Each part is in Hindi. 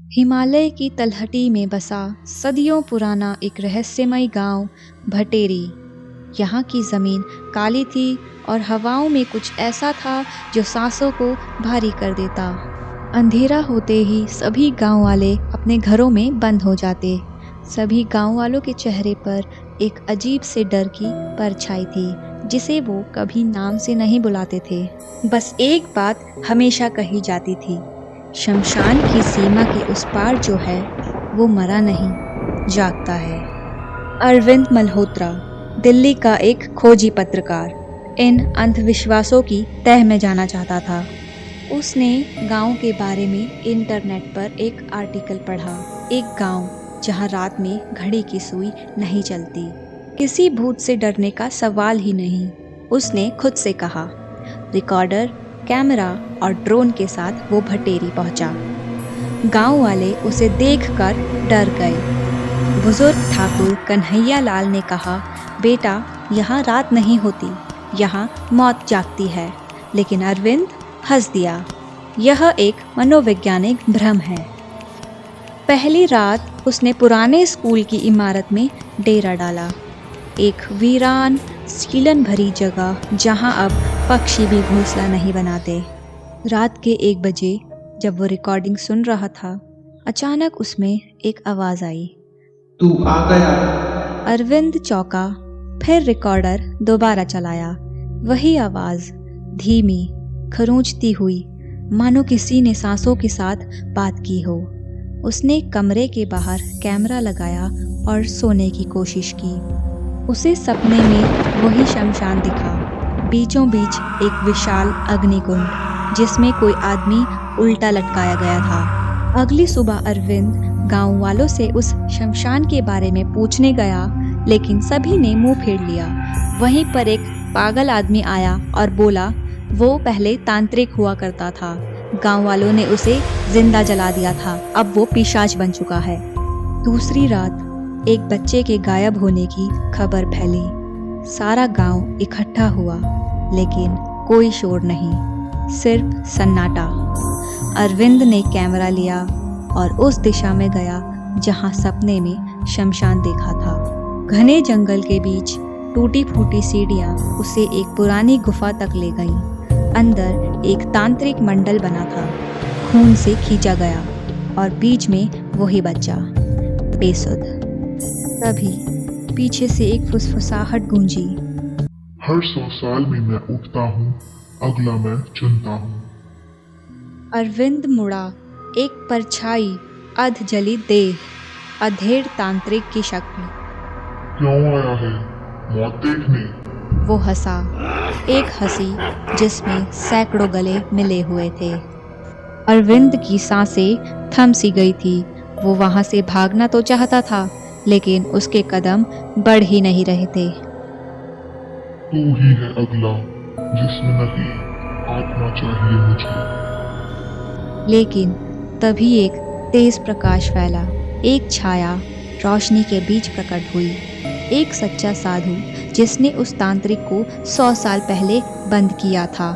हिमालय की तलहटी में बसा सदियों पुराना एक रहस्यमय गांव भटेरी। यहाँ की ज़मीन काली थी और हवाओं में कुछ ऐसा था जो सांसों को भारी कर देता। अंधेरा होते ही सभी गांव वाले अपने घरों में बंद हो जाते। सभी गांव वालों के चेहरे पर एक अजीब से डर की परछाई थी, जिसे वो कभी नाम से नहीं बुलाते थे। बस एक बात हमेशा कही जाती थी, शमशान की सीमा के उस पार जो है वो मरा नहीं, जागता है। अरविंद मल्होत्रा, दिल्ली का एक खोजी पत्रकार, इन अंधविश्वासों की तह में जाना चाहता था। उसने गांव के बारे में इंटरनेट पर एक आर्टिकल पढ़ा। एक गांव जहां रात में घड़ी की सुई नहीं चलती। किसी भूत से डरने का सवाल ही नहीं, उसने खुद से कहा। रिकॉर्डर, कैमरा और ड्रोन के साथ वो भटेरी पहुंचा। गांव वाले उसे देखकर डर गए। बुजुर्ग ठाकुर कन्हैया लाल ने कहा, बेटा, यहाँ रात नहीं होती, यहाँ मौत जागती है। लेकिन अरविंद हंस दिया, यह एक मनोवैज्ञानिक भ्रम है। पहली रात उसने पुराने स्कूल की इमारत में डेरा डाला, एक वीरान सीलन भरी जगह जहां अब पक्षी भी घोंसला नहीं बनाते। रात के 1 बजे जब वो रिकॉर्डिंग सुन रहा था, अचानक उसमें एक आवाज आई, तू आ गया। अरविंद चौंका, फिर रिकॉर्डर दोबारा चलाया। वही आवाज, धीमी, खरोंचती हुई, मानो किसी ने सांसों के साथ बात की हो। उसने कमरे के बाहर कैमरा लगाया और सोने की कोशिश की। उसे सपने में वही शमशान दिखा, बीचों बीच एक विशाल अग्निकुंड जिसमें कोई आदमी उल्टा लटकाया गया था। अगली सुबह अरविंद गांव वालों से उस शमशान के बारे में पूछने गया, लेकिन सभी ने मुंह फेर लिया। वहीं पर एक पागल आदमी आया और बोला वो पहले तांत्रिक हुआ करता था, गांव वालों ने उसे जिंदा जला दिया था, अब वो पिशाच बन चुका है। दूसरी रात एक बच्चे के गायब होने की खबर फैली। सारा गांव इकट्ठा हुआ, लेकिन कोई शोर नहीं, सिर्फ सन्नाटा। अरविंद ने कैमरा लिया और उस दिशा में गया जहां सपने में शमशान देखा था। घने जंगल के बीच टूटी फूटी सीढ़ियां उसे एक पुरानी गुफा तक ले गईं। अंदर एक तांत्रिक मंडल बना था, खून से खींचा गया, और बीच में वही बच्चा, बेसुध। तभी पीछे से एक फुसफुसाहट गूंजी, हर 100 साल में मैं उठता हूँ, अगला मैं चुनता हूँ। अरविंद मुड़ा, एक परछाई, अध जली देह, अधेड़ तांत्रिक की शक्ल। क्यों आया है? मौत देखने? वो हंसा, एक हंसी जिसमें सैकड़ों गले मिले हुए थे। अरविंद की सांसें थम सी गई थी। वो वहां से भागना तो चाहता था, लेकिन उसके कदम बढ़ ही नहीं रहे थे। तू ही है अगला, जिसमें नहीं आत्मा चाहिए मुझे। लेकिन तभी एक तेज प्रकाश फैला, एक छाया रोशनी के बीच प्रकट हुई, एक सच्चा साधु जिसने उस तांत्रिक को 100 साल पहले बंद किया था।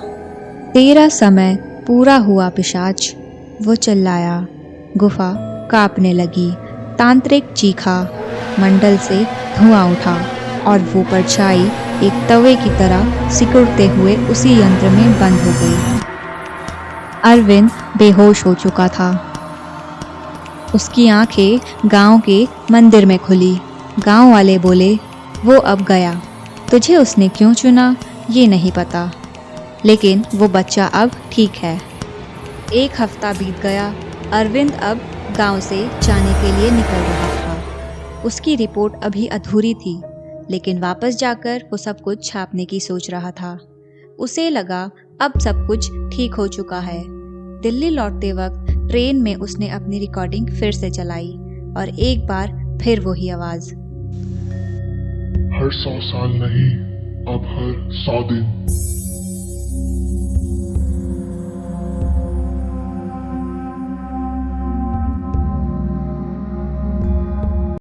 तेरा समय पूरा हुआ पिशाच, वो चिल्लाया। गुफा कांपने लगी, तांत्रिक चीखा, मंडल से धुआं उठा और वो परछाई एक तवे की तरह सिकुड़ते हुए उसी यंत्र में बंद हो गई। अरविंद बेहोश हो चुका था। उसकी आंखें गांव के मंदिर में खुली। गांव वाले बोले, वो अब गया, तुझे उसने क्यों चुना ये नहीं पता, लेकिन वो बच्चा अब ठीक है। 1 हफ्ता बीत गया। अरविंद अब गांव से जाने के लिए निकल रहा था। उसकी रिपोर्ट अभी अधूरी थी, लेकिन वापस जाकर वो सब कुछ छापने की सोच रहा था। उसे लगा अब सब कुछ ठीक हो चुका है। दिल्ली लौटते वक्त ट्रेन में उसने अपनी रिकॉर्डिंग फिर से चलाई, और एक बार फिर वही आवाज, हर 100 साल नहीं, अब हर 100 दिन।